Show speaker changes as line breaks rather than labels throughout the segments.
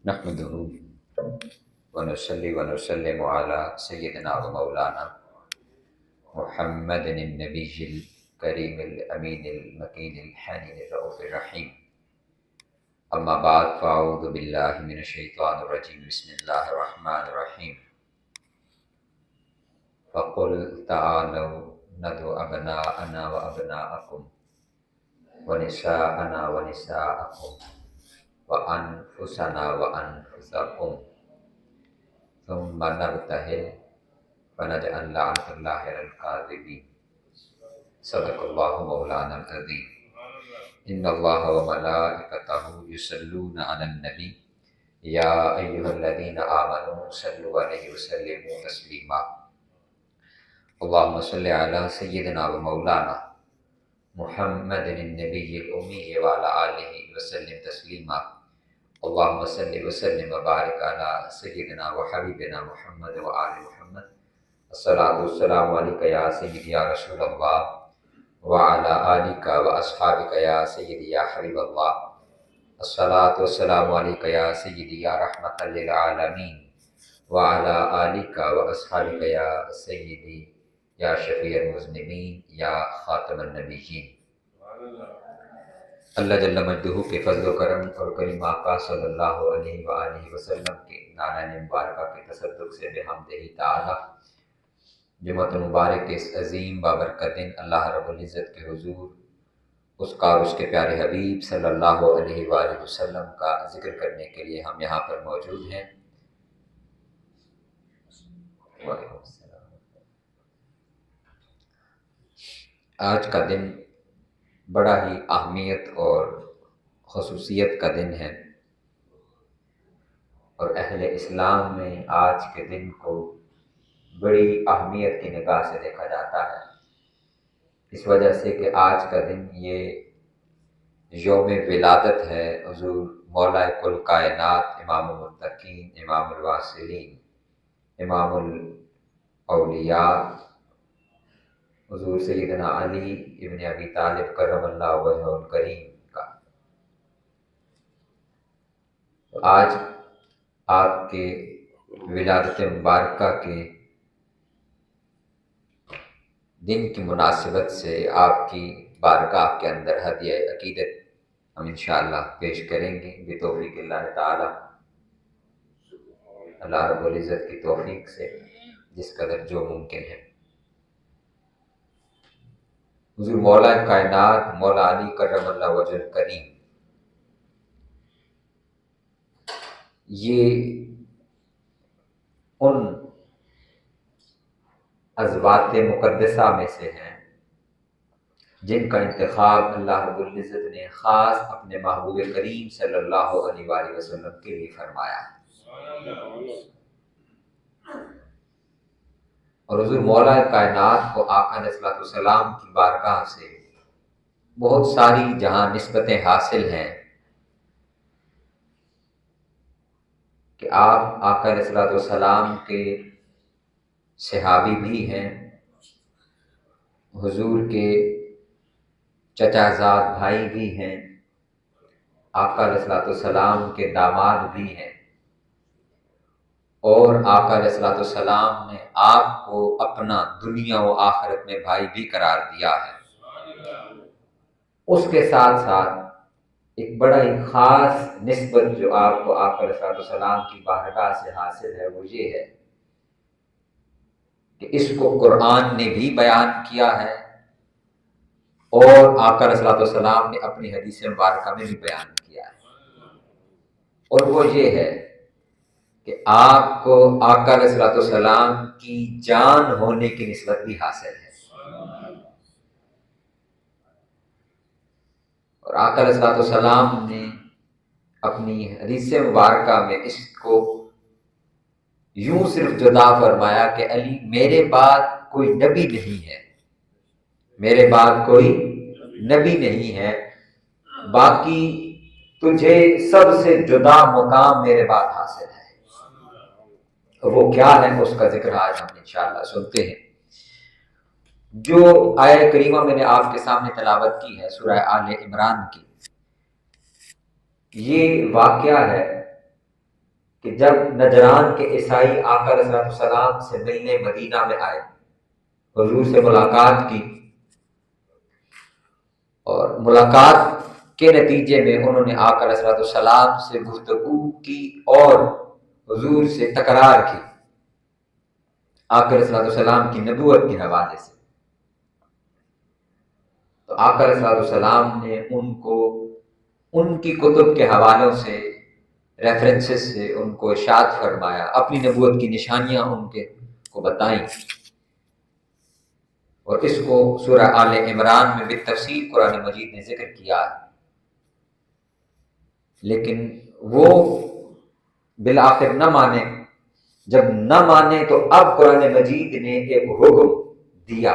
نحمده ونصلي ونسلم على سيدنا ومولانا محمد النبي الكريم الأمين المكين الحنين الرؤوف الرحيم. أما بعد فأعوذ بالله من الشيطان الرجيم. بسم الله الرحمن الرحيم. فقل تعالوا ندعو أبناءنا وأبناءكم ونساءنا ونساءكم وأنفسنا وأنفسكم ثم نبتهل فنجعل لعنة الله على الكاذبين. صدق الله مولانا العظيم. إن الله وملائكته يصلون على النبي يا أيها الذين آمنوا صلوا عليه وسلموا تسليما. اللهم صل على سيدنا ومولانا محمد النبي الأمي وعلى آله وسلم تسليما. اللهم صل وسلم وبارك على سيدنا وحبيبنا محمد وآل محمد. الصلاة والسلام عليك يا سيدي يا رسول الله وعلى آلك وأصحابك يا سيدي يا حبيب الله. الصلاة والسلام عليك يا سيدي يا رحمة للعالمين وعلى آلك وأصحابك يا سيدي یا شفیع المذنبین یا خاتم النبیین. اللہ جل مجدہ کے فضل و کرم اور کریم آقا صلی اللہ علیہ وآلہ وسلم کے نالین مبارکہ کے تصدق سے بحمدہ تعالی جمعۃ المبارک کے اس عظیم بابرکت دن اللہ رب العزت کے حضور اس کا اور اس کے پیارے حبیب صلی اللہ علیہ وآلہ وسلم کا ذکر کرنے کے لیے ہم یہاں پر موجود ہیں. آج کا دن بڑا ہی اہمیت اور خصوصیت کا دن ہے اور اہل اسلام میں آج کے دن کو بڑی اہمیت کی نگاہ سے دیکھا جاتا ہے، اس وجہ سے کہ آج کا دن یہ یوم ولادت ہے حضور مولا کل کائنات امام المتقین امام الواصلین امام الاولیاء حضور سیدنا علی ابن ابی طالب کرم اللہ وجہہ الکریم کا. آج آپ کے ولادت مبارکہ کے دن کی مناسبت سے آپ کی بارگاہ کے اندر ہدیہ عقیدت ہم انشاءاللہ پیش کریں گے بتوفیق اللہ تعالی. اللہ رب العزت کی توفیق سے جس قدر جو ممکن ہے. حضور مولا کائنات مولا علی کرم اللہ وجہ الکریم یہ ان ازوات مقدسہ میں سے ہیں جن کا انتخاب اللہ رب العزت نے خاص اپنے محبوب کریم صلی اللہ علیہ وآلہ وسلم کے لیے فرمایا ہے. اور حضور مولا کائنات کو آقا علیہ الصلوۃ والسلام کی بارگاہ سے بہت ساری جہاں نسبتیں حاصل ہیں کہ آپ آقا علیہ الصلوۃ والسلام کے صحابی بھی ہیں، حضور کے چچا زاد بھائی بھی ہیں، آقا علیہ الصلوۃ والسلام کے داماد بھی ہیں، اور آقا علیہ الصلوۃ والسلام نے آپ کو اپنا دنیا و آخرت میں بھائی بھی قرار دیا ہے. اس کے ساتھ ساتھ ایک بڑا ہی خاص نسبت جو آپ کو آقا علیہ الصلوۃ والسلام کی بارگاہ سے حاصل ہے وہ یہ ہے کہ اس کو قرآن نے بھی بیان کیا ہے اور آقا علیہ الصلوۃ والسلام نے اپنی حدیث مبارکہ میں بھی بیان کیا ہے، اور وہ یہ ہے کہ آپ کو آقا علیہ الصلوۃ والسلام کی جان ہونے کی نسبت بھی حاصل ہے. اور آقا علیہ الصلوۃ والسلام نے اپنی حدیث مبارکہ میں اس کو یوں صرف جدا فرمایا کہ علی میرے بعد کوئی نبی نہیں ہے، میرے بعد کوئی نبی نہیں ہے، باقی تجھے سب سے جدا مقام میرے بعد حاصل ہے. وہ کیا ہے اس کا ذکر آج ہم انشاءاللہ سنتے ہیں. جو آیہ کریمہ میں نے آپ کے سامنے تلاوت کی ہے سورہ آل عمران کی، یہ واقعہ ہے کہ جب نجران کے عیسائی آقا علیہ السلام سے ملنے مدینہ میں آئے، حضور سے ملاقات کی، اور ملاقات کے نتیجے میں انہوں نے آقا علیہ السلام سے گفتگو کی اور حضور سے تکرار کی آقا علیہ السلام کی نبوت کے حوالے سے، تو آقا علیہ السلام نے ان کو ان کی کتب کے حوالوں سے، ریفرنسز سے ان کو ارشاد فرمایا، اپنی نبوت کی نشانیاں ان کے کو بتائیں، اور اس کو سورہ آل عمران میں بالتفصیل قرآن مجید نے ذکر کیا ہے۔ لیکن وہ بالآخر نہ مانے، جب نہ مانے تو اب قرآن مجید نے ایک حکم دیا۔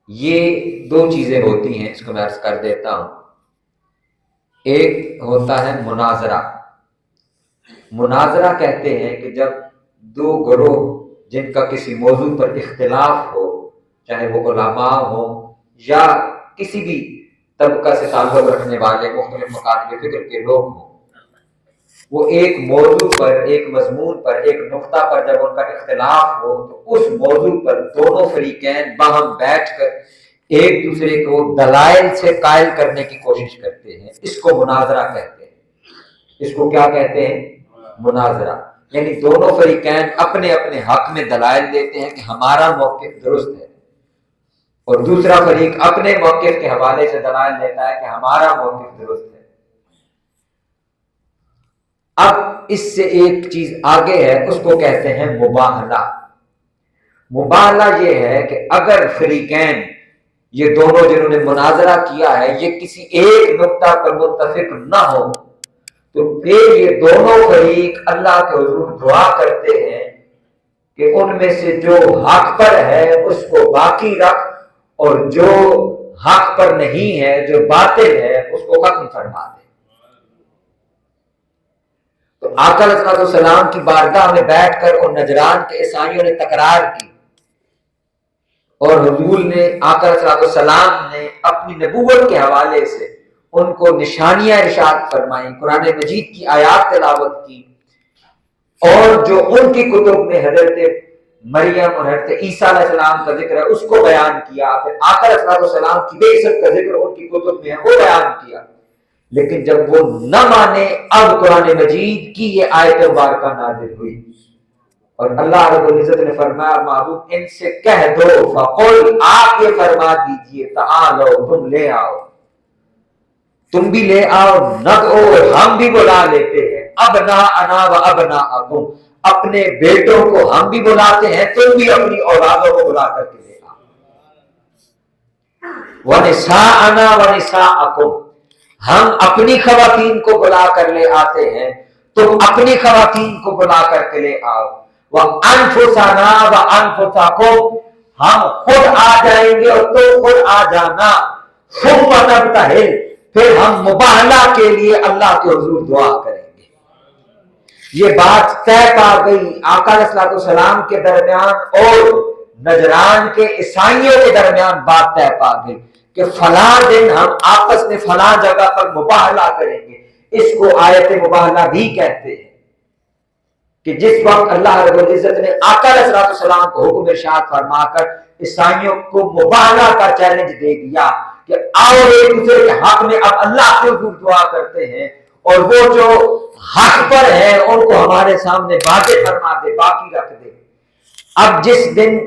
یہ دو چیزیں ہوتی ہیں، اس کو میں عرض کر دیتا ہوں۔ ایک ہوتا ہے مناظرہ۔ مناظرہ کہتے ہیں کہ جب دو گروہ جن کا کسی موضوع پر اختلاف ہو، چاہے وہ علماء ہوں یا کسی بھی طبقہ سے تعلق رکھنے والے مختلف مکاتب فکر کے لوگ ہوں، وہ ایک موضوع پر، ایک مضمون پر، ایک نقطہ پر جب ان کا اختلاف ہو تو اس موضوع پر دونوں فریقین باہم بیٹھ کر ایک دوسرے کو دلائل سے قائل کرنے کی کوشش کرتے ہیں، اس کو مناظرہ کہتے ہیں۔ اس کو کیا کہتے ہیں؟ مناظرہ۔ یعنی دونوں فریقین اپنے اپنے حق میں دلائل دیتے ہیں کہ ہمارا موقف درست ہے، اور دوسرا فریق اپنے موقف کے حوالے سے دلائل دیتا ہے کہ ہمارا موقف درست ہے۔ اب اس سے ایک چیز آگے ہے، اس کو کہتے ہیں مباہلہ۔ مباہلہ یہ ہے کہ اگر فریقین، یہ دونوں جنہوں نے مناظرہ کیا ہے، یہ کسی ایک نقطہ پر متفق نہ ہو تو پھر یہ دونوں فریق اللہ کے حضور دعا کرتے ہیں کہ ان میں سے جو حق پر ہے اس کو باقی رکھ، اور جو حق پر نہیں ہے، جو باطل ہے، اس کو ختم فرما دے۔ تو آقا علیہ السلام کی بارگاہ میں بیٹھ کر اور نجران کے عیسائیوں نے تکرار کی، اور حضور نے، آقا علیہ السلام نے اپنی نبوت کے حوالے سے ان کو نشانیاں ارشاد فرمائیں، قرآن مجید کی آیات تلاوت کی، اور جو ان کی کتب میں حضرت مریم اور حضرت عیسیٰ علیہ السلام کا ذکر ہے اس کو بیان کیا، پھر آقا علیہ السلام کی بعثت کا ذکر ان کی کتب میں ہے وہ بیان کیا۔ لیکن جب وہ نہ مانے، اب قرآن مجید کی یہ آیت مبارکہ نازل ہوئی، اور اللہ رب العزت نے فرمایا محبوب ان سے کہہ دو، فقل، آپ یہ فرما دیجئے، تعالو، تم لے آؤ، تم بھی لے آؤ، ندعو، ہم بھی بلا لیتے ہیں، ابناءنا و ابناءکم، اپنے بیٹوں کو ہم بھی بلاتے ہیں، تم بھی اپنی اولادوں کو بلا کر کے لے آؤ، ونساءنا ونساءکم، ہم اپنی خواتین کو بلا کر لے آتے ہیں، تم اپنی خواتین کو بلا کر کے لے آؤ، وانفسنا وانفسکم، ہم خود آ جائیں گے اور تم خود آ جانا، ثم نبتہل، پھر ہم مباہلہ کے لیے اللہ کے حضور دعا کریں گے۔ یہ بات طے پا گئی آقا علیہ السلام کے درمیان اور نجران کے عیسائیوں کے درمیان، بات طے پا گئی کہ فلاں دن ہم آپس میں فلاں جگہ پر مباہلہ کریں گے۔ اس کو آیت مباہلہ بھی کہتے ہیں، کہ جس وقت اللہ رب العزت نے آقا علیہ السلام کو حکم ارشاد فرما کر عیسائیوں کو مباہلہ کا چیلنج دے دیا کہ آؤ ایک دوسرے کے حق میں اب اللہ کے حضور دعا کرتے ہیں، اور وہ جو حق پر ہے ان کو ہمارے سامنے واضح فرما دے، باقی رکھ دے۔ اب جس دن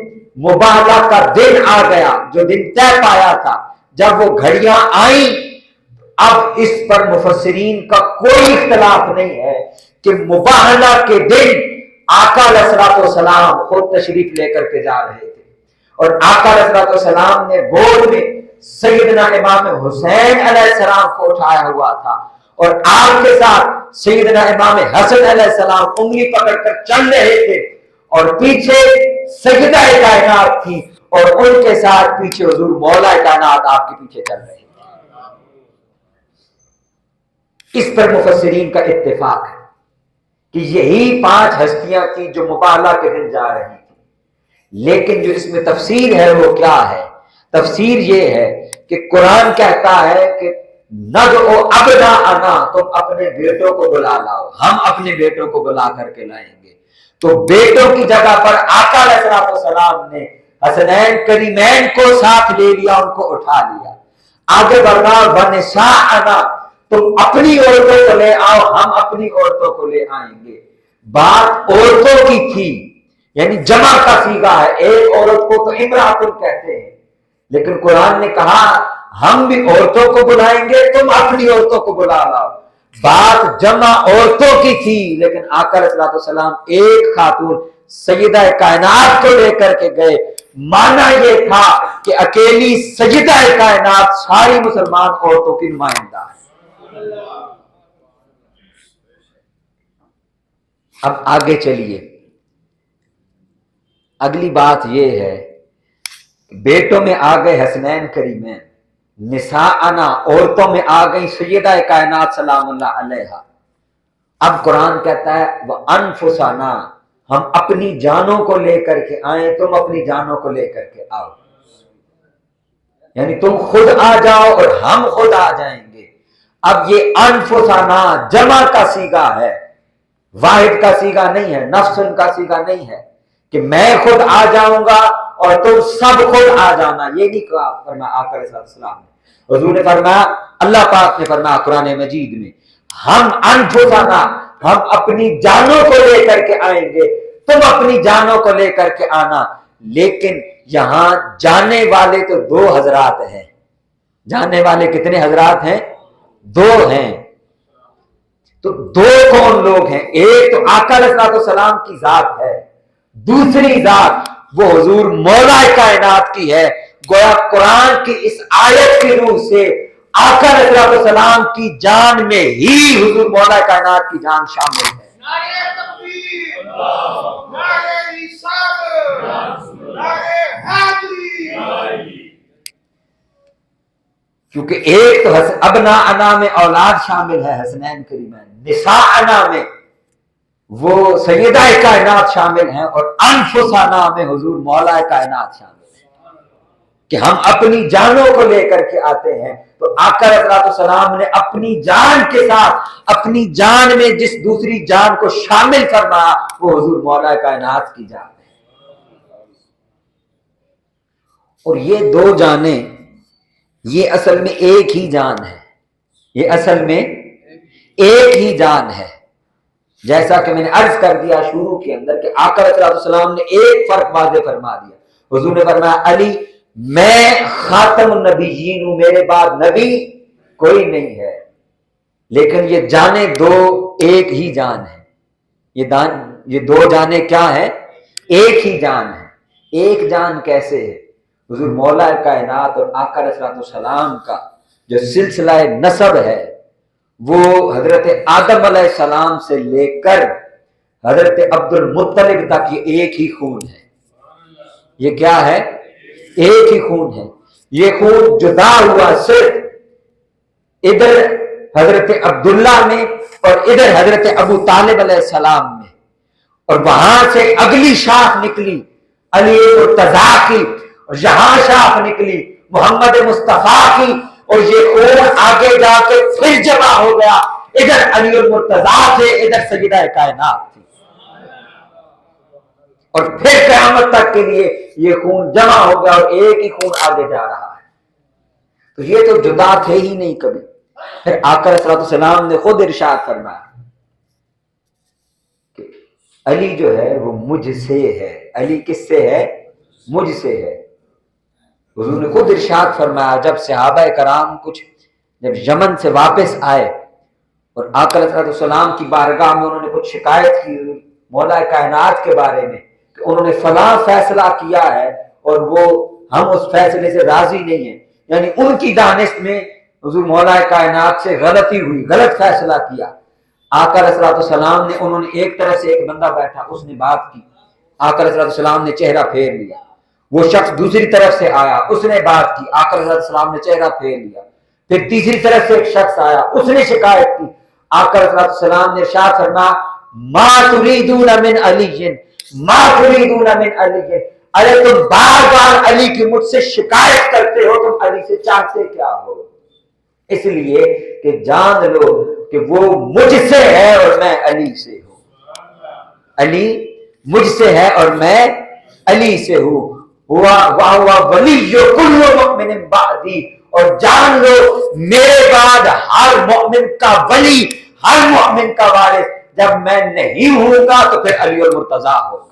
مباہلہ کا دن آ گیا، جو دن طے پایا تھا، جب وہ گھڑیاں آئیں، اب اس پر مفسرین کا کوئی اختلاف نہیں ہے کہ مباہلہ کے دن آقا علیہ السلام خود تشریف لے کر کے جا رہے تھے، اور آقا علیہ السلام نے گود میں سیدنا امام حسین علیہ السلام کو اٹھایا ہوا تھا، اور آپ کے ساتھ سیدنا امام حسن علیہ السلام انگلی پکڑ کر چل رہے تھے، اور پیچھے سیدہ کائنات تھی، اور ان کے ساتھ پیچھے حضور مولا کائنات آپ کے پیچھے چل رہے تھے۔ اس پر مفسرین کا اتفاق ہے کہ یہی 5 ہستیاں تھیں جو مباہلہ کے دن جا رہی تھیں۔ لیکن جو اس میں تفسیر ہے وہ کیا ہے؟ تفسیر یہ ہے کہ قرآن کہتا ہے کہ ندعو ابناءنا، تم اپنے بیٹوں کو بلا لاؤ، ہم اپنے بیٹوں کو بلا کر کے لائیں گے۔ تو بیٹوں کی جگہ پر آقا علیہ السلام نے حسنین کریمین کو ساتھ لے لیا، ان کو اٹھا لیا۔ آگے بڑھنا، ونساءنا، تم اپنی عورتوں کو لے آؤ، ہم اپنی عورتوں کو لے آئیں گے۔ بات عورتوں کی تھی، یعنی جمع کا صیغہ ہے، ایک عورت کو تو امراتن کہتے ہیں، لیکن قرآن نے کہا ہم بھی عورتوں کو بلائیں گے، تم اپنی عورتوں کو بلا لاؤ۔ بات جمع عورتوں کی تھی، لیکن آقا علیہ السلام ایک خاتون سیدہ کائنات کو لے کر کے گئے۔ معنی یہ تھا کہ اکیلی سیدہ کائنات ساری مسلمان عورتوں کی نمائندہ ہے۔ اب آگے چلیے، اگلی بات یہ ہے، بیٹوں میں آ گئے حسنین کریمین، نساءنا عورتوں میں آ گئی سیدہ کائنات سلام اللہ علیہا۔ اب قرآن کہتا ہے وَأَنفُسَنَا، ہم اپنی جانوں کو لے کر کے آئیں، تم اپنی جانوں کو لے کر کے آؤ، یعنی تم خود آ جاؤ اور ہم خود آ جائیں گے۔ اب یہ انفسنا جمع کا صیغہ ہے، واحد کا صیغہ نہیں ہے، نفسن کا صیغہ نہیں ہے کہ میں خود آ جاؤں گا اور تم سب خود آ جانا، یہ نہیں کہا فرمایا آقا علیہ السلام نے۔ حضور نے فرمایا، اللہ پاک نے فرمایا قرآن مجید میں، ہم انفسنا، ہم اپنی جانوں کو لے کر کے آئیں گے، تم اپنی جانوں کو لے کر کے آنا۔ لیکن یہاں جانے والے تو دو حضرات ہیں، جانے والے کتنے حضرات ہیں؟ دو ہیں۔ تو دو کون لوگ ہیں؟ ایک تو آقا علیہ السلام کی ذات ہے، دوسری ذات وہ حضور مولا کائنات کی ہے۔ گویا قرآن کی اس آیت کی روح سے آقا علیہ السلام کی جان میں ہی حضور مولا کائنات کی جان شامل ہے۔ نعرہ تکبیر، نعرہ رسالت، نعرہ حیدری۔ کیونکہ ایک تو ابناءنا میں اولاد شامل ہے حسنین کریمین، نساءنا میں وہ سیدہ کائنات شامل ہیں، اور انفسنا میں حضور مولا کائنات شامل ہیں، کہ ہم اپنی جانوں کو لے کر کے آتے ہیں۔ تو آقا علیہ السلام نے اپنی جان کے ساتھ اپنی جان میں جس دوسری جان کو شامل فرمایا وہ حضور مولا کائنات کی جان ہے۔ اور یہ دو جانیں یہ اصل میں ایک ہی جان ہے، یہ اصل میں ایک ہی جان ہے۔ جیسا کہ میں نے عرض کر دیا شروع کے اندر کہ آقا علیہ السلام نے ایک فرق واضح فرما دیا۔ حضور نے فرمایا علی میں خاتم النبیین ہوں، میرے بعد نبی کوئی نہیں ہے، لیکن یہ جانیں دو ایک ہی جان ہے۔ یہ دو جانیں کیا ہیں؟ ایک ہی جان ہے۔ ایک جان کیسے ہے؟ حضور مولا کائنات اور آقا علیہ السلام کا جو سلسلہ نسب ہے وہ حضرت آدم علیہ السلام سے لے کر حضرت عبد المطلب تک یہ ایک ہی خون ہے۔ یہ کیا ہے؟ ایک ہی خون ہے۔ یہ خون جدا ہوا صرف ادھر حضرت عبداللہ میں اور ادھر حضرت ابو طالب علیہ السلام میں، اور وہاں سے اگلی شاخ نکلی علی مرتضیٰ کی، اور یہاں شاخ نکلی محمد مصطفیٰ کی، اور یہ خون آگے جا کے پھر جمع ہو گیا، ادھر علی المرتضیٰ تھے، ادھر سیدہ کائنات تھی، اور پھر قیامت تک کے لیے یہ خون جمع ہو گیا اور ایک ہی خون آگے جا رہا ہے۔ تو یہ تو جدا تھے ہی نہیں کبھی۔ پھر آقا علیہ السلام نے خود ارشاد فرمایا کہ علی جو ہے وہ مجھ سے ہے۔ علی کس سے ہے؟ مجھ سے ہے۔ حضور نے خود ارشاد فرمایا جب صحابہ کرام جب یمن سے واپس آئے اور آقا علیہ السلام کی بارگاہ میں انہوں نے کچھ شکایت کی مولا کائنات کے بارے میں کہ انہوں نے فلاں فیصلہ کیا ہے اور وہ ہم اس فیصلے سے راضی نہیں ہیں، یعنی ان کی دانش میں حضور مولا کائنات سے غلطی ہوئی، غلط فیصلہ کیا۔ آقا علیہ السلام نے انہوں نے ایک طرف سے ایک بندہ بیٹھا، اس نے بات کی، آقا علیہ السلام نے چہرہ پھیر لیا۔ وہ شخص دوسری طرف سے آیا، اس نے بات کی، آقا علیہ السلام نے چہرہ پھیر لیا۔ پھر تیسری طرف سے ایک شخص آیا، اس نے شکایت کی، آقا علیہ السلام نے ارشاد فرمایا ما تريدون من علی، ما تريدون من علی، ارے تم بار بار علی کی مجھ سے شکایت کرتے ہو، تم علی سے چاہتے کیا ہو؟ اس لیے کہ جان لو کہ وہ مجھ سے ہے اور میں علی سے ہوں. علی مجھ سے ہے اور میں علی سے ہوں. ہوا ولی کل مؤمن بعدی، اور جان لو میرے بعد ہر مؤمن کا ولی، ہر مؤمن کا وارث جب میں نہیں ہوں گا تو پھر علی المرتضیٰ ہوگا.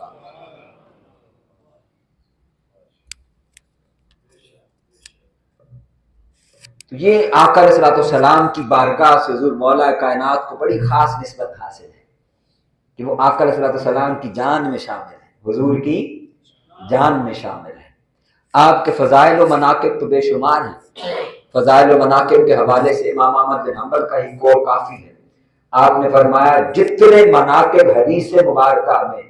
تو یہ آقا علیہ الصلوۃ والسلام کی بارگاہ سے حضور مولا کائنات کو بڑی خاص نسبت حاصل ہے کہ وہ آقا علیہ الصلوۃ والسلام کی جان میں شامل ہے، حضور کی جان میں شامل ہے. آپ کے فضائل و مناقب تو بے شمار ہیں. فضائل و مناقب کے حوالے سے امام احمد بن حنبل کا ہی قول کافی ہے. آپ نے فرمایا جتنے مناقب حدیث مبارکہ میں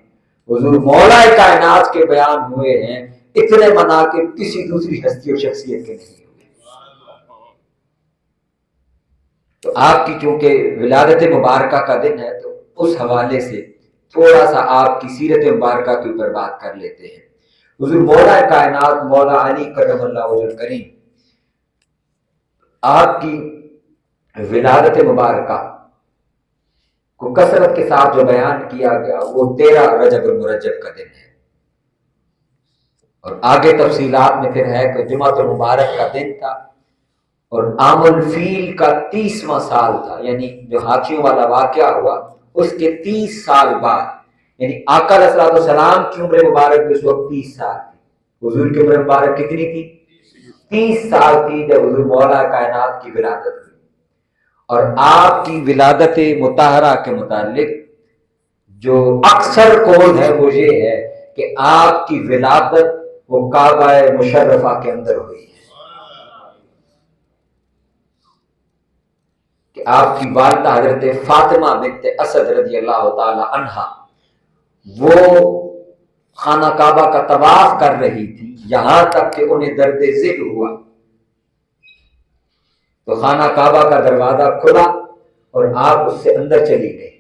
حضور مولا کائنات کے بیان ہوئے ہیں اتنے مناقب کسی دوسری ہستی اور شخصیت کے نہیں ہوئے. تو آپ کی چونکہ ولادت مبارکہ کا دن ہے تو اس حوالے سے تھوڑا سا آپ کی سیرت مبارکہ کے اوپر بات کر لیتے ہیں. حضور مولا کائنات مولا علی کرم اللہ وجہ الکریم، آپ کی ولادت مبارکہ کو کثرت کے ساتھ جو بیان کیا گیا وہ 13 رجب المرجب کا دن ہے، اور آگے تفصیلات میں پھر ہے کہ جمعہ المبارک کا دن تھا اور عام الفیل کا 30واں سال تھا، یعنی جو ہاتھیوں والا واقعہ ہوا اس کے 30 سال بعد، یعنی آقا علیہ الصلوۃ والسلام کی عمر مبارک اس وقت 30 سال تھی. حضور کی عمر مبارک کتنی تھی؟ 30 سال تھی جب حضور مولا کائنات کی ولادت ہوئی. اور آپ کی ولادت مطہرہ کے متعلق جو اکثر قول ہے وہ یہ ہے کہ آپ کی ولادت وہ کعبہ مشرفہ کے اندر ہوئی ہے، کہ آپ کی والدہ حضرت فاطمہ بنت اسد رضی اللہ تعالی عنہا وہ خانہ کعبہ کا طواف کر رہی تھی یہاں تک کہ انہیں درد ذل ہوا، تو خانہ کعبہ کا دروازہ کھلا اور آپ اس سے اندر چلی گئی،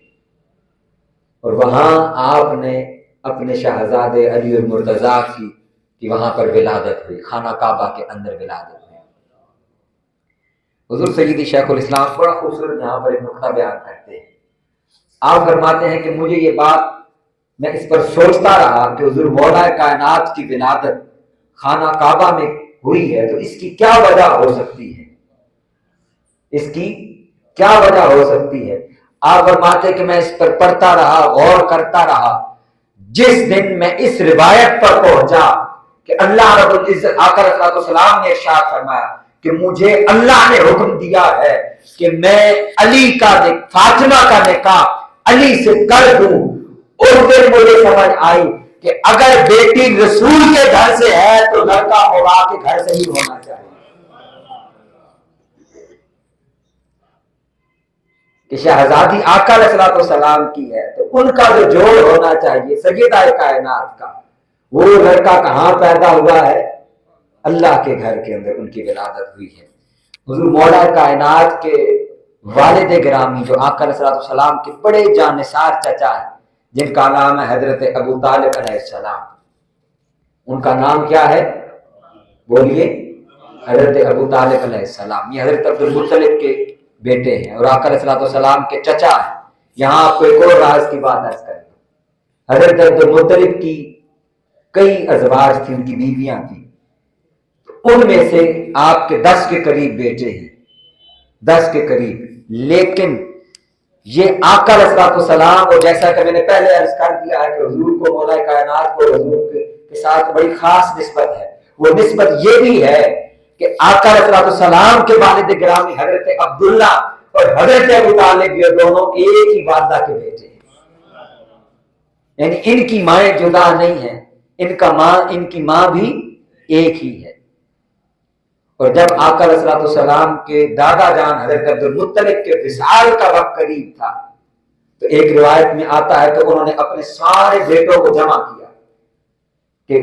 اور وہاں آپ نے اپنے شہزادے علی المرتضیٰ کی وہاں پر ولادت ہوئی، خانہ کعبہ کے اندر ولادت ہوئی. حضور سیدی شیخ الاسلام بڑا خوبصورت یہاں پر ایک نقطہ بیان کرتے ہیں. آپ فرماتے ہیں کہ مجھے یہ بات میں اس پر سوچتا رہا کہ حضور مولا کائنات کی ولادت خانہ کعبہ میں ہوئی ہے تو اس کی کیا وجہ ہو سکتی ہے، اس کی کیا وجہ ہو سکتی ہے. آپ فرماتے کہ میں اس پر پڑھتا رہا، غور کرتا رہا. جس دن میں اس روایت پر پہنچا کہ اللہ رب العزت آقا علیہ الصلوۃ والسلام نے ارشاد فرمایا کہ مجھے اللہ نے حکم دیا ہے کہ میں علی کا فاطمہ کا نکاح علی سے کر دوں، اس دن مجھے سمجھ آئی کہ اگر بیٹی رسول کے گھر سے ہے تو لڑکا اولاد کے گھر سے ہی ہونا چاہیے، کہ شہزادی آقا علیہ الصلوۃ والسلام کی ہے تو ان کا جو جوڑ ہونا چاہیے سیدہ کائنات کا، وہ لڑکا کہاں پیدا ہوا ہے؟ اللہ کے گھر کے اندر ان کی ولادت ہوئی ہے. حضور مولا کائنات کے والد گرامی جو آقا علیہ الصلوۃ والسلام کے بڑے جانثار چچا ہیں جن کا نام ہے حضرت ابو طالب علیہ السلام، ان کا نام کیا ہے؟ بولیے. حضرت ابو طالب علیہ السلام یہ حضرت عبد المطلب کے بیٹے ہیں اور آقا علیہ الصلوۃ والسلام کے چچا ہیں. یہاں آپ کو ایک اور راز کی بات عرض کریں، حضرت عبد المطلب کی کئی ازواج تھیں، ان کی بیویاں تھیں، ان میں سے آپ کے 10 کے قریب بیٹے ہیں، 10 کے قریب. لیکن یہ آقا علیہ الصلوۃ والسلام، اور جیسا کہ میں نے پہلے عرض کر دیا ہے کہ حضور کو مولا کائنات کو حضور کے ساتھ بڑی خاص نسبت ہے. وہ نسبت یہ بھی ہے کہ آقا علیہ الصلوۃ والسلام کے والد گرامی حضرت عبداللہ اور حضرت ابو طالب یہ دونوں ایک ہی والدہ کے بیٹے ہیں، یعنی ان کی مائیں جدا نہیں ہیں، ان کی ماں بھی ایک ہی ہے. اور جب آقا علیہ الصلوۃ والسلام کے دادا جان حضرت عبد المطلب کے وصال کا وقت قریب تھا تو ایک روایت میں آتا ہے کہ انہوں نے اپنے سارے بیٹوں کو جمع کیا کہ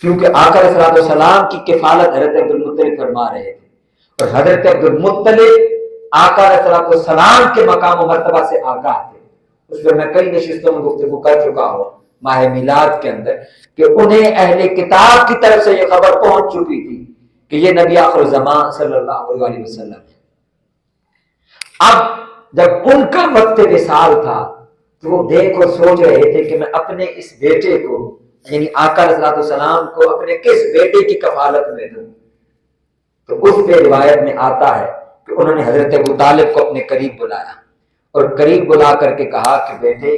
کیونکہ آقا علیہ الصلوۃ والسلام کی کفالت حضرت عبد المطلب فرما رہے تھے، اور حضرت عبد المطلب آقا علیہ الصلوۃ والسلام کے مقام و مرتبہ سے آگاہ تھے. اس پر میں کئی نشستوں میں گفتگو کر چکا ہوں ماہ میلاد کے اندر کہ انہیں اہل کتاب کی طرف سے یہ خبر پہنچ چکی تھی کہ یہ نبی آخر الزمان صلی اللہ علیہ وسلم ہے.
اب جب ان کا وقت وصال تھا تو وہ دیکھ اور سوچ رہے تھے کہ میں اپنے اس بیٹے کو یعنی آقا علیہ الصلوۃ والسلام کو اپنے کس بیٹے کی کفالت میں دوں. تو اس پہ روایت میں آتا ہے کہ انہوں نے حضرت ابو طالب کو اپنے قریب بلایا اور قریب بلا کر کے کہا کہ بیٹے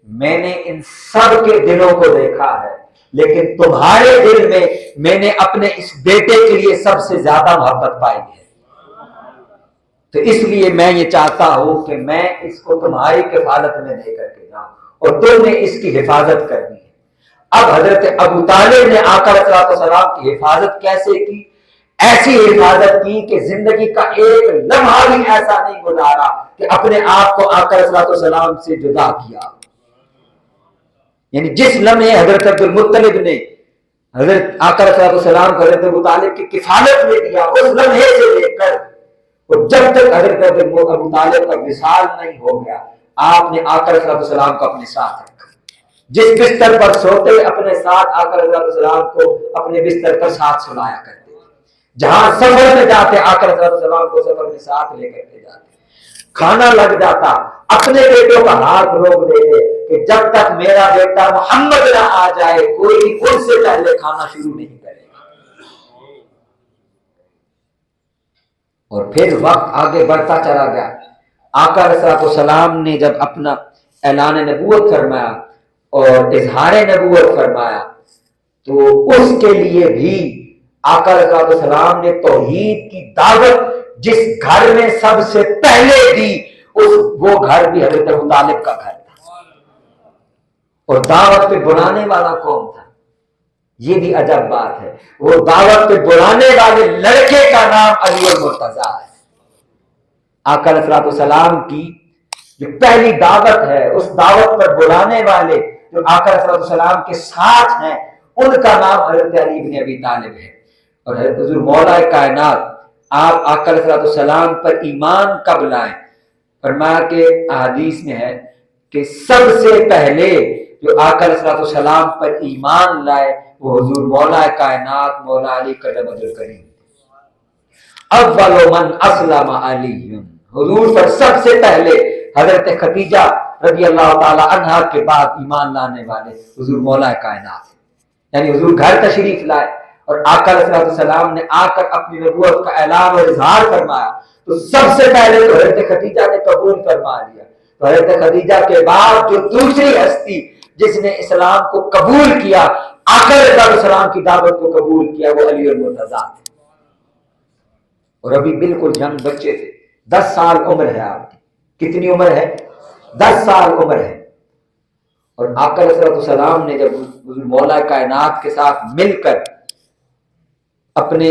میں نے ان سب کے دلوں کو دیکھا ہے لیکن تمہارے دل میں نے اپنے اس بیٹے کے لیے سب سے زیادہ محبت پائی ہے، تو اس لیے میں یہ چاہتا ہوں کہ میں اس کو تمہاری کفالت میں دے کر کے جاؤں اور تم نے اس کی حفاظت کرنی ہے. اب حضرت ابو طالب نے آقا علیہ الصلوۃ والسلام کی حفاظت کیسے کی؟ ایسی حفاظت کی کہ زندگی کا ایک لمحہ بھی ایسا نہیں گزارا کہ اپنے آپ کو آقا علیہ الصلوۃ والسلام سے جدا کیا. یعنی جس لمحے حضرت عبد المطلب نے حضرت آقا علیہ الصلوۃ والسلام کو حضرت ابو طالب کی کفالت میں دیا، اس لمحے سے لے کر اور جب تک حضرت ابو طالب کا وصال نہیں ہو گیا آپ نے آقا علیہ الصلوۃ والسلام کو اپنے ساتھ رکھا. جس بستر پر سوتے اپنے ساتھ آقا علیہ السلام کو اپنے بستر پر ساتھ سلایا کرتے، جہاں سفر میں جاتے آقا علیہ السلام کو سفر میں ساتھ لے کر کے جاتے. کھانا لگ جاتا اپنے بیٹوں کا ہاتھ روک دیتے کہ جب تک میرا بیٹا محمد نہ آ جائے کوئی بھی ان سے پہلے کھانا شروع نہیں کرے گا. اور پھر وقت آگے بڑھتا چلا گیا. آقا علیہ السلام نے جب اپنا اعلان نبوت فرمایا اور اظہار نبوت فرمایا تو اس کے لیے بھی آقا علیہ السلام نے توحید کی دعوت جس گھر میں سب سے پہلے دی وہ گھر بھی حضرت ابو طالب کا گھر تھا. اور دعوت پہ بلانے والا کون تھا؟ یہ بھی عجب بات ہے. وہ دعوت پہ بلانے والے لڑکے کا نام علی المرتضیٰ ہے. آقا علیہ السلام کی جو پہلی دعوت ہے اس دعوت پر بلانے والے جو آقا علیہ السلام کے ساتھ ہیں ان کا نام حضرت علی بن ابی طالب ہے. اور حضرت حضور مولا کائنات آپ آقا علیہ السلام پر ایمان کب لائیں؟ فرمایا کہ احادیث میں ہے کہ سب سے پہلے جو آقا علیہ السلام پر ایمان لائے وہ حضور مولا کائنات مولا علی کرم الکریم. اول من اسلم علی، حضور پر سب سے پہلے حضرت خدیجہ رضی اللہ تعالی عنہا کے بعد ایمان لانے والے حضور مولا کائنات. یعنی حضور گھر تشریف لائے اور آقا علیہ السلام نے آ کر اپنی نبوت کا اعلان اور اظہار فرمایا تو سب سے پہلے تو حضرت خدیجہ نے قبول فرما لیا. تو حضرت خدیجہ کے بعد جو دوسری ہستی جس نے اسلام کو قبول کیا آقا علیہ السلام کی دعوت کو قبول کیا وہ علی المرتضیٰ تھے. اور ابھی بالکل جنگ بچے تھے، 10 سال عمر ہے آپ کی. کتنی عمر ہے؟ 10 سال عمر ہے. اور آقا علیہ السلام نے جب مولا کائنات کے ساتھ مل کر اپنے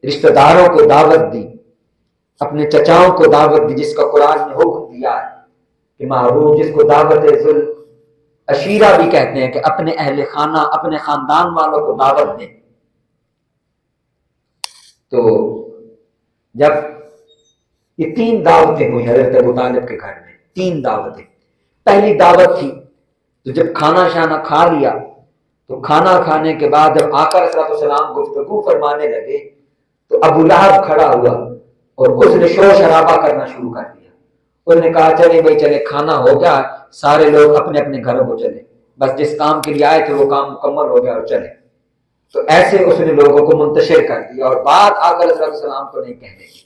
رشتہ داروں کو دعوت دی، اپنے چچاؤں کو دعوت دی، جس کا قرآن نے حکم دیا ہے کہ محبوب جس کو دعوت ذل عشیرہ بھی کہتے ہیں کہ اپنے اہل خانہ اپنے خاندان والوں کو دعوت دیں. تو جب یہ 3 دعوتیں ہوئی حضرت ابو طالب کے گھر میں، 3 دعوتیں. پہلی دعوت تھی تو جب کھانا شانا کھا لیا تو کھانا کھانے کے بعد جب آقا علیہ السلام گفتگو فرمانے لگے تو ابو لہب کھڑا ہوا اور اس نے شور شرابہ کرنا شروع کر دیا. اس نے کہا چلے بھائی چلے کھانا ہو گیا، سارے لوگ اپنے اپنے گھروں کو چلے، بس جس کام کے لیے آئے تھے وہ کام مکمل ہو گیا اور چلے. تو ایسے اس نے لوگوں کو منتشر کر دیا اور بات آقا علیہ السلام کو نہیں کہنے دی.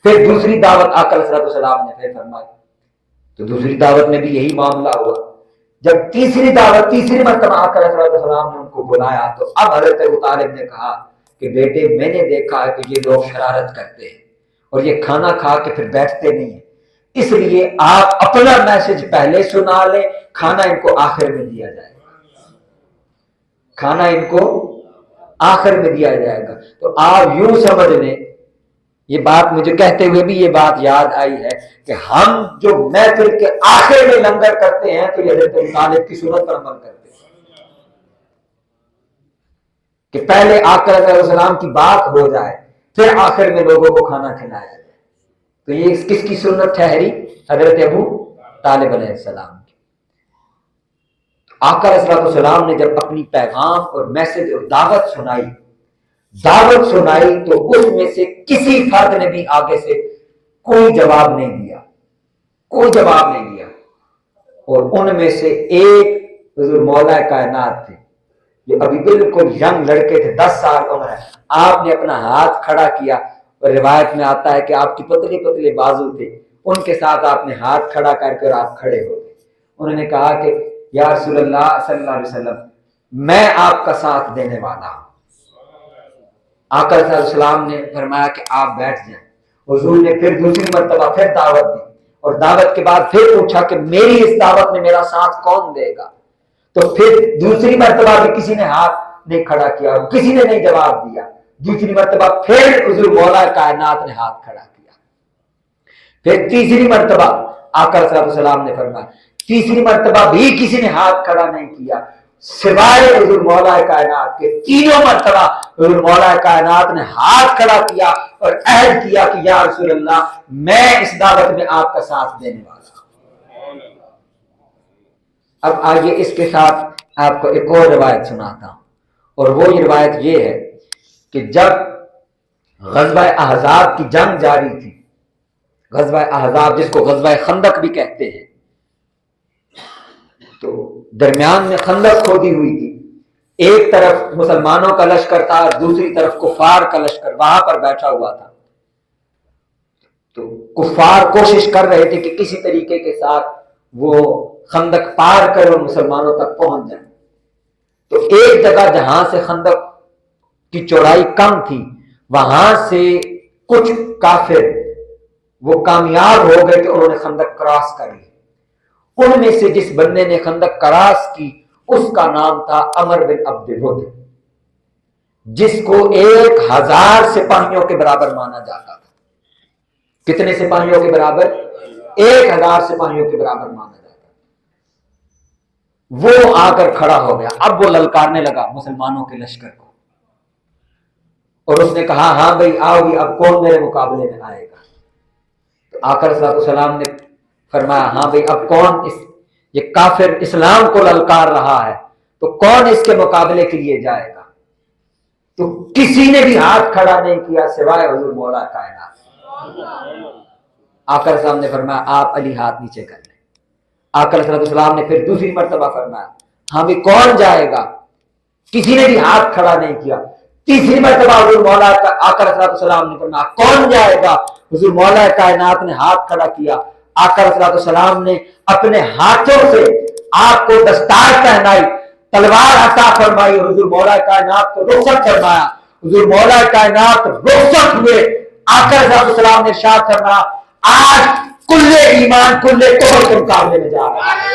پھر دوسری دعوت آقا علیہ السلام نے پھر فرمائی تو دوسری دعوت میں بھی یہی معاملہ ہوا. جب تیسری دعوت تیسری مرتبہ آقا علیہ السلام نے ان کو بلایا تو اب حضرت ابو طالب نے کہا کہ بیٹے میں نے دیکھا ہے کہ یہ لوگ شرارت کرتے ہیں اور یہ کھانا کھا کے پھر بیٹھتے نہیں ہیں، اس لیے آپ اپنا میسج پہلے سنا لیں، کھانا ان کو آخر میں دیا جائے گا، کھانا ان کو آخر میں دیا جائے گا. تو آپ یوں سمجھ لیں، یہ بات مجھے کہتے ہوئے بھی یہ بات یاد آئی ہے کہ ہم جو محفل کے آخر میں لنگر کرتے ہیں تو یہ حضرت ابو طالب کی سنت پر عمل کرتے ہیں کہ پہلے آقا علیہ السلام کی بات ہو جائے پھر آخر میں لوگوں کو کھانا کھلایا جائے. تو یہ کس کی سنت ٹھہری؟ حضرت ابو طالب علیہ السلام کی. آقا علیہ السلام نے جب اپنی پیغام اور میسج اور دعوت سنائی تو اس میں سے کسی فرد نے بھی آگے سے کوئی جواب نہیں دیا، کوئی جواب نہیں دیا۔ اور ان میں سے ایک حضور مولا کائنات تھے جو ابھی بالکل ینگ لڑکے تھے، 10 سال عمر ہے، آپ نے اپنا ہاتھ کھڑا کیا، اور روایت میں آتا ہے کہ آپ کی پتلے پتلے بازو تھے، ان کے ساتھ آپ نے ہاتھ کھڑا کر کے اور آپ کھڑے ہو گئے۔ انہوں نے کہا کہ یا رسول اللہ صلی اللہ علیہ وسلم، میں آپ کا ساتھ دینے والا ہوں۔ آقا صلی اللہ علیہ وسلم نے فرمایا کہ آپ بیٹھ جائیں۔ حضور نے پھر دوسری مرتبہ پھر دعوت دی، اور دعوت کے بعد پھر پوچھا کہ میری اس دعوت میں میرا ساتھ کون دے گا؟ تو پھر دوسری مرتبہ بھی کسی نے ہاتھ نہیں کھڑا کیا، اور کسی نے نہیں جواب دیا۔ دوسری مرتبہ پھر حضور مولا کائنات نے ہاتھ کھڑا کیا۔ پھر تیسری مرتبہ آقا صلی اللہ علیہ وسلم نے فرمایا، تیسری مرتبہ بھی کسی نے ہاتھ کھڑا نہیں کیا سوائے حضور مولا کائنات کے۔ تینوں مرتبہ حضور مولا کائنات نے ہاتھ کھڑا کیا اور عہد کیا کہ یا رسول اللہ، میں اس دعوت میں آپ کا ساتھ دینے والا ہوں۔ اب آئیے اس کے ساتھ آپ کو ایک اور روایت سناتا ہوں، اور وہ یہ روایت یہ ہے کہ جب غزوہ احزاب کی جنگ جاری تھی، غزوہ احزاب جس کو غزوہ خندق بھی کہتے ہیں، تو درمیان میں خندق کھودی ہوئی تھی، ایک طرف مسلمانوں کا لشکر تھا، دوسری طرف کفار کا لشکر وہاں پر بیٹھا ہوا تھا۔ تو کفار کوشش کر رہے تھے کہ کسی طریقے کے ساتھ وہ خندق پار کر وہ مسلمانوں تک پہنچ جائیں۔ تو ایک جگہ جہاں سے خندق کی چوڑائی کم تھی، وہاں سے کچھ کافر وہ کامیاب ہو گئے کہ انہوں نے خندق کراس کر لی۔ ان میں سے جس بندے نے خندق کراس کی اس کا نام تھا عمر بن عبد ود، جس کو 1000 سپاہیوں کے برابر مانا جاتا تھا۔ کتنے سپاہیوں کے برابر؟ 1000 سپاہیوں کے برابر مانا جاتا تھا۔ وہ آ کر کھڑا ہو گیا، اب وہ للکارنے لگا مسلمانوں کے لشکر کو، اور اس نے کہا ہاں بھائی آؤ گی، اب کون میرے مقابلے میں آئے گا؟ تو آقا صلی اللہ علیہ وسلم نے فرمایا ہاں بھئی اب کون یہ کافر اسلام کو للکار رہا ہے، تو کون اس کے مقابلے کے لیے جائے گا؟ تو کسی نے بھی ہاتھ کھڑا نہیں کیا سوائے حضور مولا کائنات۔ آقا صلی اللہ علیہ وسلم نے فرمایا آپ علی ہاتھ نیچے کر لیں۔ آقا صلی اللہ علیہ وسلم نے پھر دوسری مرتبہ فرمایا ہاں بھئی کون جائے گا؟ کسی نے بھی ہاتھ کھڑا نہیں کیا۔ تیسری مرتبہ حضور مولا آقا صلی اللہ علیہ وسلم نے فرمایا کون جائے گا؟ حضور مولا کائنات نے ہاتھ کھڑا کیا۔ آقا صلی اللہ علیہ وسلم نے اپنے ہاتھوں سے آپ کو دستار پہنائی، تلوار عطا فرمائی، حضور مولا کائنات کو رخصت فرمایا۔ حضور مولا کائنات رخصت ہوئے۔ آقا صلی اللہ علیہ وسلم نے ارشاد فرمایا آج کل ایمان کل کفر کے مقابلے میں جا رہا ہے۔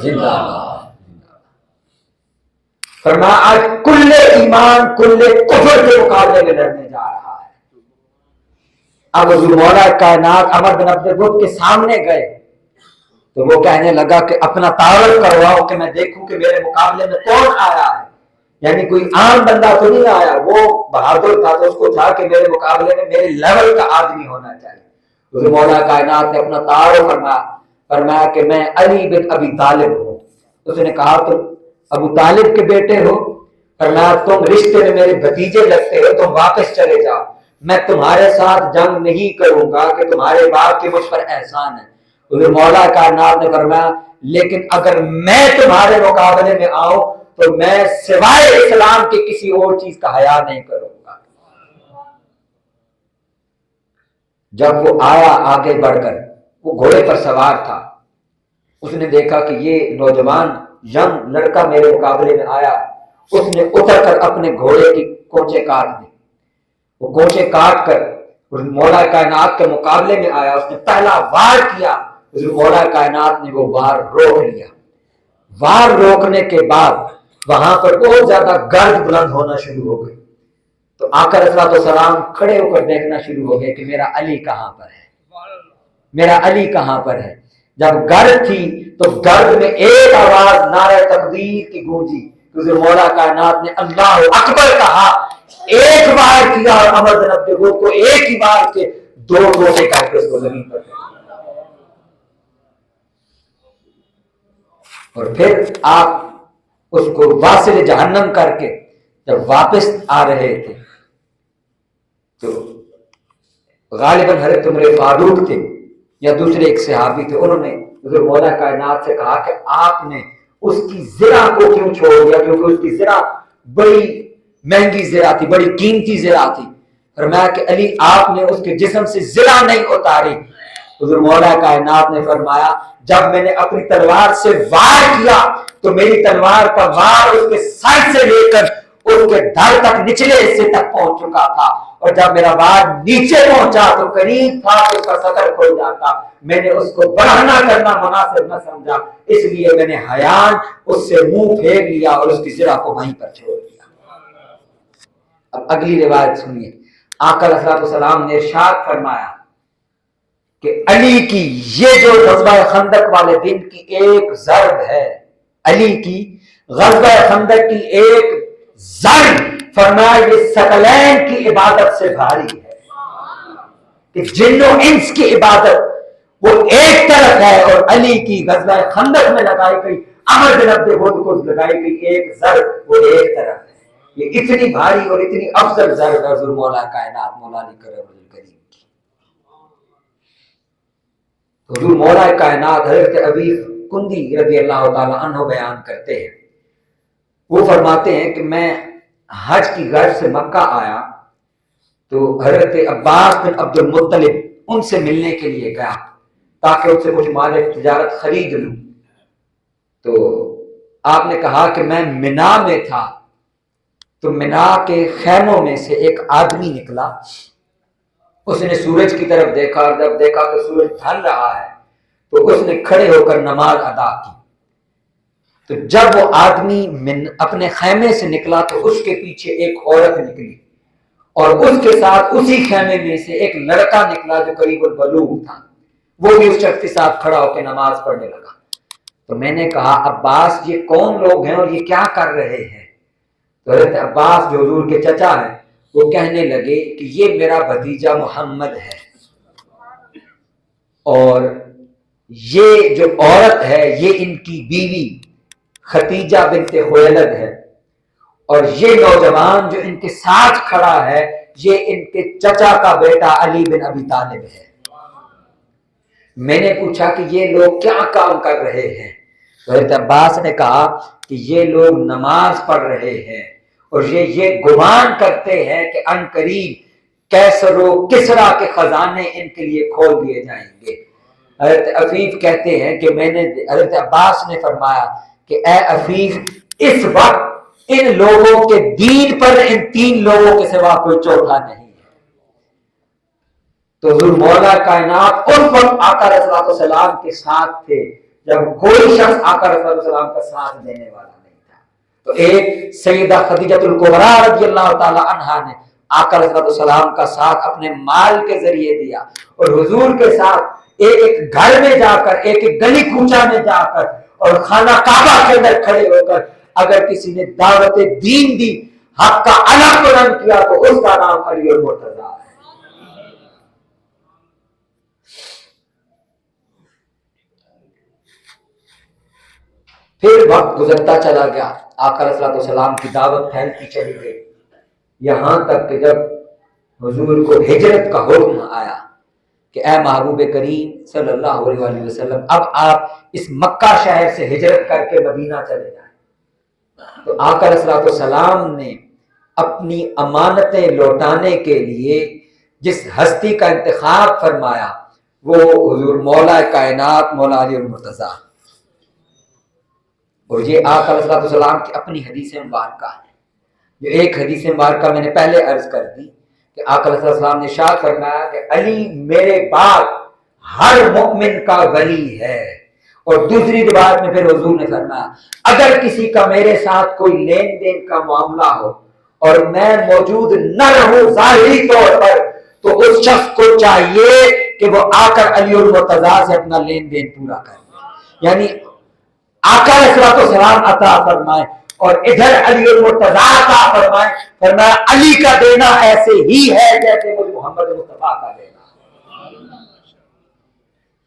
زندہ باد۔ فرمایا آج کل ایمان کل کفر کے مقابلے میں لڑنے جا رہا ہے۔ اب حضور مولا کائنات عمر بن عبد ود کے سامنے گئے تو وہ کہنے لگا کہ اپنا تعارف کرواؤ کہ میں دیکھوں کہ میرے مقابلے میں کون آیا ہے، یعنی کوئی عام بندہ تو نہیں آیا، وہ بہادر تھا تو اس کو تھا کہ میرے مقابلے میں میرے لیول کا آدمی ہونا چاہیے۔ حضور مولا کائنات نے اپنا تعارف فرمایا کہ میں علی بن ابی طالب ہوں۔ اس نے کہا تم ابو طالب کے بیٹے ہو؟ فرمایا تم رشتے میں میرے بھتیجے لگتے ہو، تم واپس چلے جاؤ، میں تمہارے ساتھ جنگ نہیں کروں گا کہ تمہارے باپ کے مجھ پر احسان ہے۔ حضور مولا کائنات نے فرمایا لیکن اگر میں تمہارے مقابلے میں آؤں تو میں سوائے اسلام کے کسی اور چیز کا حیا نہیں کروں گا۔ جب وہ آیا آگے بڑھ کر، وہ گھوڑے پر سوار تھا، اس نے دیکھا کہ یہ نوجوان ینگ لڑکا میرے مقابلے میں آیا، اس نے اتر کر اپنے گھوڑے کی کونچے کاٹ دی۔ وہ کونچے کاٹ کر مولا کائنات کے مقابلے میں آیا، اس نے پہلا وار کیا، حضور مولا کائنات نے وہ وار روک لیا۔ وار روکنے کے بعد وہاں پر بہت زیادہ گرد بلند ہونا شروع ہو گئی، تو آقا علیہ السلام کھڑے ہو کر دیکھنا شروع ہو گئے کہ میرا علی کہاں پر ہے، میرا علی کہاں پر ہے۔ جب گرد تھی تو گرد میں ایک آواز نعرہ تکبیر کی گونجی، حضور مولا کائنات نے اللہ اکبر کہا، ایک بار کیا اور عمر بن عبد ود کو ایک ہی بار کے 2 ٹوٹے کر کے اس کو زمین پر پھینکا۔ اور پھر آپ اس کو واصل جہنم کر کے جب واپس آ رہے تھے تو غالباً حضرت عمر فاروق تھے یا دوسرے ایک صحابی تھے، انہوں نے حضور مولا کائنات سے کہا کہ آپ نے اس کی زرہ کو کیوں چھوڑ دیا، کیونکہ اس کی زرہ بڑی مہنگی زرہ تھی، بڑی قیمتی زرہ تھی۔ فرمایا کہ علی آپ نے اس کے جسم سے زرہ نہیں اتاری۔ حضور مولا کائنات نے فرمایا جب میں نے اپنی تلوار سے وار کیا تو میری تلوار کا وار اس کے سر سے لے کر اس کے دھڑ تک نچلے حصے تک پہنچ چکا تھا، اور جب میرا وار نیچے پہنچا تو قریب تھا کہ اس کا صدر کھل جاتا۔ میں نے اس کو بڑھانا کرنا مناسب نہ سمجھا، اس لیے میں نے حیان اس سے منہ پھیر لیا اور اس کی زرہ کو وہیں پر چھوڑ دیا۔ اب اگلی روایت سنیے، آقا علیہ الصلوۃ والسلام نے ارشاد فرمایا کہ علی کی یہ جو غزوہ خندق والے دن کی ایک ضرب ہے، علی کی غزوہ خندق کی ایک ضرب، فرمایا یہ ثقلین کی عبادت سے بھاری ہے، کہ جن و انس کی عبادت وہ ایک طرف ہے اور علی کی غزوہ خندق میں لگائی گئی عمر بن عبد ود کو لگائی گئی ایک ضرب وہ ایک طرف ہے۔ یہ اتنی بھاری اور اتنی افضل ضرب ہے حضور مولا کائنات مولا علی کرم الکریم کی۔ حضور مولا کائنات حضرت ابی کندی رضی اللہ تعالی عنہ بیان کرتے ہیں، وہ فرماتے ہیں کہ میں حج کی غرض سے مکہ آیا تو حضرت عباس بن عبد المطلب ان سے ملنے کے لیے گیا تاکہ ان سے کچھ مال تجارت خرید لوں۔ تو آپ نے کہا کہ میں منا میں تھا تو منا کے خیموں میں سے ایک آدمی نکلا، اس نے سورج کی طرف دیکھا اور جب دیکھا کہ سورج ڈھل رہا ہے تو اس نے کھڑے ہو کر نماز ادا کی۔ تو جب وہ آدمی اپنے خیمے سے نکلا تو اس کے پیچھے ایک عورت نکلی اور اس کے ساتھ اسی خیمے میں سے ایک لڑکا نکلا جو قریب البلوغ تھا، وہ بھی اس شخص کے ساتھ کھڑا ہو کے نماز پڑھنے لگا۔ تو میں نے کہا عباس یہ کون لوگ ہیں اور یہ کیا کر رہے ہیں؟ تو حضرت عباس جو حضور کے چچا ہیں وہ کہنے لگے کہ یہ میرا بھتیجا محمد ہے اور یہ جو عورت ہے یہ ان کی بیوی ختیجہ بنت خویلد ہے، اور یہ نوجوان جو ان کے ساتھ کھڑا ہے یہ ان کے چچا کا بیٹا علی بن ابی طالب ہے۔ میں نے پوچھا کہ یہ لوگ کیا کام کر رہے ہیں؟ تو حضرت عباس نے کہا کہ یہ لوگ نماز پڑھ رہے ہیں اور یہ گمان کرتے ہیں کہ ان قریب کیسر و کسرا کے خزانے ان کے لیے کھول دیے جائیں گے۔ حضرت عفیف کہتے ہیں کہ میں نے حضرت عباس نے فرمایا کہ اے عفیف اس وقت ان لوگوں کے دین پر ان تین لوگوں کے سوا کوئی چوتھا نہیں ہے۔ تو حضور مولا کائنات اس وقت آقا علیہ الصلوۃ والسلام کے ساتھ تھے جب کوئی شخص آقا علیہ الصلوۃ والسلام کا ساتھ دینے والا نہیں تھا۔ تو ایک سیدہ خدیجہ الکبریٰ رضی اللہ تعالی عنہا نے آقا علیہ الصلوۃ والسلام کا ساتھ اپنے مال کے ذریعے دیا، اور حضور کے ساتھ ایک ایک گھر میں جا کر ایک ایک گلی کوچہ میں جا کر اور خانہ کعبہ کے اندر کھڑے ہو کر اگر کسی نے دعوت دین دی، حق کا علم بلند کیا تو اس کا نام علی المرتضی ہے۔ پھر وقت گزرتا چلا گیا، آقا علیہ الصلوۃ والسلام کی دعوت پھیلتی چلی گئی، یہاں تک کہ جب حضور کو ہجرت کا حکم آیا کہ اے محبوب کریم صلی اللہ علیہ وآلہ وسلم اب آپ اس مکہ شہر سے ہجرت کر کے مدینہ چلے جائیں، تو آقا علیہ الصلوۃ والسلام نے اپنی امانتیں لوٹانے کے لیے جس ہستی کا انتخاب فرمایا وہ حضور مولا کائنات مولا علی المرتضی، اور یہ آقا علیہ الصلوۃ والسلام کی اپنی حدیث مبارکہ ہے۔ جو ایک حدیث مبارکہ میں نے پہلے عرض کر دی کہ آقا علیہ السلام نے ارشاد فرمایا کہ علی میرے بعد ہر مومن کا ولی ہے، اور دوسری روایت میں پھر حضور نے فرمایا اگر کسی کا میرے ساتھ کوئی لین دین کا معاملہ ہو اور میں موجود نہ رہوں ظاہری طور پر تو اس شخص کو چاہیے کہ وہ آ کر علی المرتضی سے اپنا لین دین پورا کرے، یعنی آقا علیہ السلام عطا فرمائے اور ادھر علی المرتضی عطا فرمائے، فرمایا علی کا دینا ایسے ہی ہے جیسے مجھے محمد مصطفیٰ کا دینا۔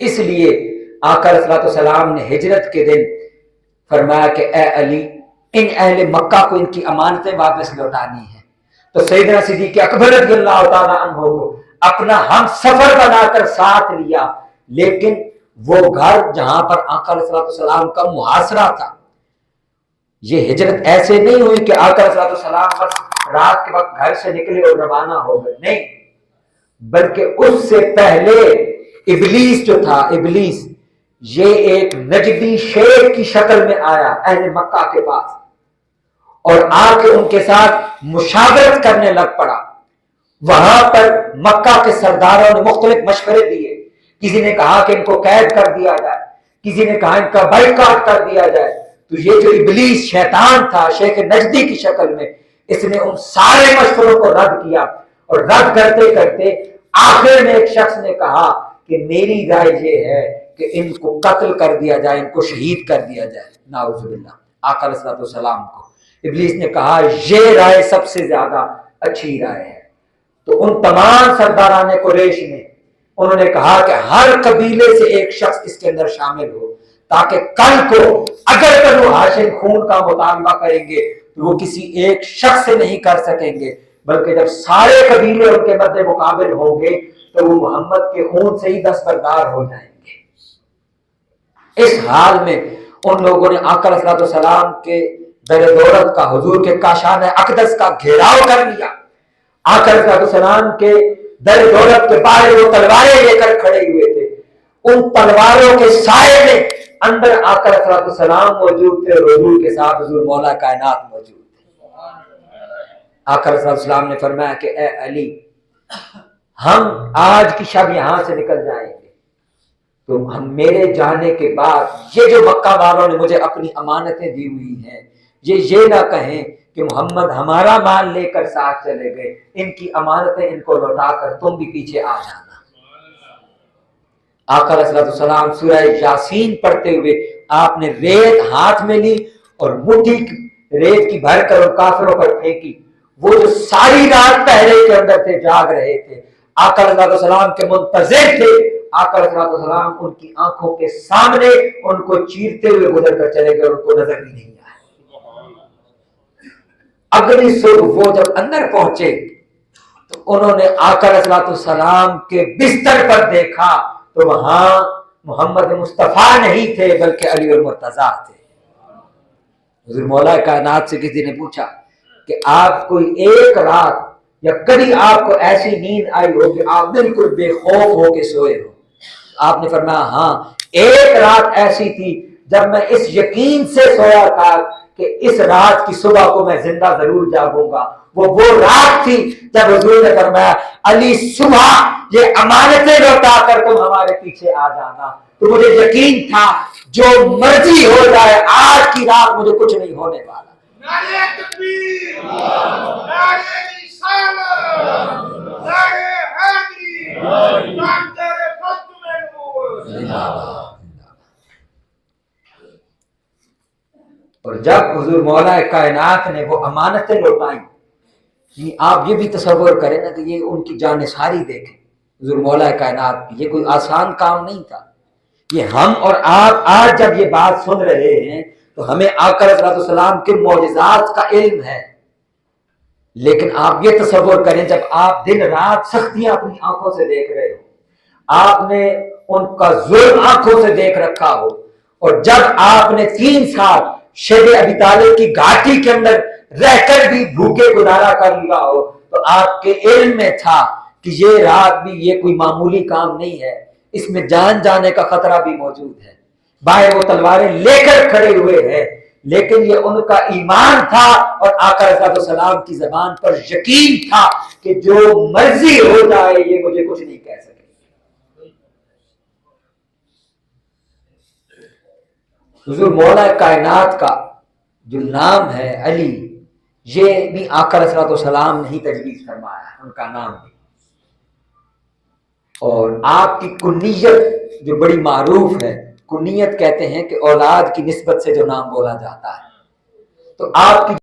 اس لیے آقا علیہ السلام نے ہجرت کے دن فرمایا کہ اے علی ان اہل مکہ کو ان کی امانتیں واپس لوٹانی ہیں۔ تو سیدنا صدیق اکبر رضی اللہ تعالیٰ عنہ کو اپنا ہم سفر بنا کر ساتھ لیا، لیکن وہ گھر جہاں پر آقا علیہ الصلوۃ والسلام کا محاصرہ تھا، یہ ہجرت ایسے نہیں ہوئی کہ آقا علیہ الصلوۃ والسلام بس رات کے وقت گھر سے نکلے اور روانہ ہو گئے، نہیں، بلکہ اس سے پہلے ابلیس جو تھا، ابلیس یہ ایک نجدی شیر کی شکل میں آیا اہل مکہ کے پاس اور آ کے ان کے ساتھ مشاورت کرنے لگ پڑا۔ وہاں پر مکہ کے سرداروں نے مختلف مشورے دیے، کسی نے کہا کہ ان کو قید کر دیا جائے، کسی نے کہا ان کا بائیکاٹ کر دیا جائے۔ تو یہ جو ابلیس شیطان تھا شیخ نجدی کی شکل میں، اس نے ان سارے مشوروں کو رد کیا، اور رد کرتے کرتے آخر میں ایک شخص نے کہا کہ میری رائے یہ ہے کہ ان کو قتل کر دیا جائے، ان کو شہید کر دیا جائے، نعوذ باللہ، آقا علیہ الصلوۃ والسلام کو۔ ابلیس نے کہا یہ رائے سب سے زیادہ اچھی رائے ہے۔ تو ان تمام سرداران قریش نے انہوں نے کہا کہ ہر قبیلے سے ایک شخص اس کے اندر شامل ہو، تاکہ کل کو اگر بنو ہاشم خون کا مطالبہ کریں گے تو وہ کسی ایک شخص سے نہیں کر سکیں گے، بلکہ جب سارے قبیلے ان کے مد مقابل ہوں گے تو وہ محمد کے خون سے ہی دستبردار ہو جائیں گے۔ اس حال میں ان لوگوں نے آقا علیہ الصلوۃ والسلام کے در دولت کا، حضور کے کاشان اقدس کا گھیراؤ کر لیا۔ آقا علیہ الصلوۃ والسلام کے در دولت کے باہر وہ تلواریں لے کر کھڑے ہوئے تھے، ان تلواروں کے سائے میں اندر آقا علیہ الصلوۃ والسلام موجود تھے اور حضور کے ساتھ حضور مولا کائنات موجود تھے۔ آقا علیہ الصلوۃ والسلام نے فرمایا کہ اے علی، ہم آج کی شب یہاں سے نکل جائیں گے، تو ہم میرے جانے کے بعد یہ جو مکہ والوں نے مجھے اپنی امانتیں دی ہوئی ہیں، یہ نہ کہیں کہ محمد ہمارا مال لے کر ساتھ چلے گئے، ان کی امانتیں ان کو لوٹا کر تم بھی پیچھے آ جانا۔ آقا علیہ الصلوۃ والسلام سورہ یاسین پڑھتے ہوئے آپ نے ریت ہاتھ میں لی اور مٹھی ریت کی بھر کر اور کافروں پر پھینکی۔ وہ جو ساری رات پہرے کے اندر تھے، جاگ رہے تھے، آقا علیہ الصلوۃ والسلام کے منتظر تھے، آقا علیہ الصلوۃ والسلام ان کی آنکھوں کے سامنے ان کو چیرتے ہوئے گزر کر چلے گئے اور ان کو نظر بھی نہیں آیا۔ اگلی صبح وہ جب اندر پہنچے تو انہوں نے آقا علیہ الصلوۃ والسلام کے بستر پر دیکھا تو وہاں محمد مصطفیٰ نہیں تھے بلکہ علی المرتضیٰ تھے۔ حضور مولا کائنات سے کسی نے پوچھا کہ آپ کوئی ایک رات یا کبھی آپ کو ایسی نیند آئی ہو کہ آپ بالکل بے خوف ہو کے سوئے ہو؟ آپ نے فرمایا ہاں، ایک رات ایسی تھی جب میں اس یقین سے سویا تھا کہ اس رات کی صبح کو میں زندہ ضرور جاگوں گا۔ وہ رات تھی جب حضور نے فرمایا علی صبح یہ امانتیں لوٹا کر تم ہمارے پیچھے آ جانا۔ تو مجھے یقین تھا جو مرضی ہو جائے آج کی رات مجھے کچھ نہیں ہونے والا۔
نعرہ تکبیر، نعرہ رسالت، نعرہ حیدری، نعرہ ختم نبوت۔
اور جب حضور مولا کائنات نے وہ امانتیں لوٹائیں، آپ یہ بھی تصور کریں نا کہ یہ ان کی جانثاری دیکھیں، حضور مولا کائنات کی، یہ کوئی آسان کام نہیں تھا۔ یہ ہم اور آپ آج جب یہ بات سن رہے ہیں تو ہمیں آقا علیہ السلام کے معجزات کا علم ہے، لیکن آپ یہ تصور کریں جب آپ دن رات سختیاں اپنی آنکھوں سے دیکھ رہے ہو، آپ نے ان کا ظلم آنکھوں سے دیکھ رکھا ہو، اور جب آپ نے 3 سال شیب ابی طالب کی گھاٹی کے اندر رہ کر بھی بھوکے گزارا کر لیا ہو، تو آپ کے علم میں تھا کہ یہ رات بھی یہ کوئی معمولی کام نہیں ہے، اس میں جان جانے کا خطرہ بھی موجود ہے۔ باہر وہ تلواریں لے کر کھڑے ہوئے ہیں، لیکن یہ ان کا ایمان تھا اور آقا علیہ السلام کی زبان پر یقین تھا کہ جو مرضی ہو جائے یہ مجھے کچھ نہیں کہہ سکے۔ حضور مولا کائنات کا جو نام ہے علی، یہ بھی آقا علیہ السلام نے ہی تجویز فرمایا ہے، ان کا نام بھی۔ اور آپ کی کنیت جو بڑی معروف ہے، کنیت کہتے ہیں کہ اولاد کی نسبت سے جو نام بولا جاتا ہے، تو آپ کی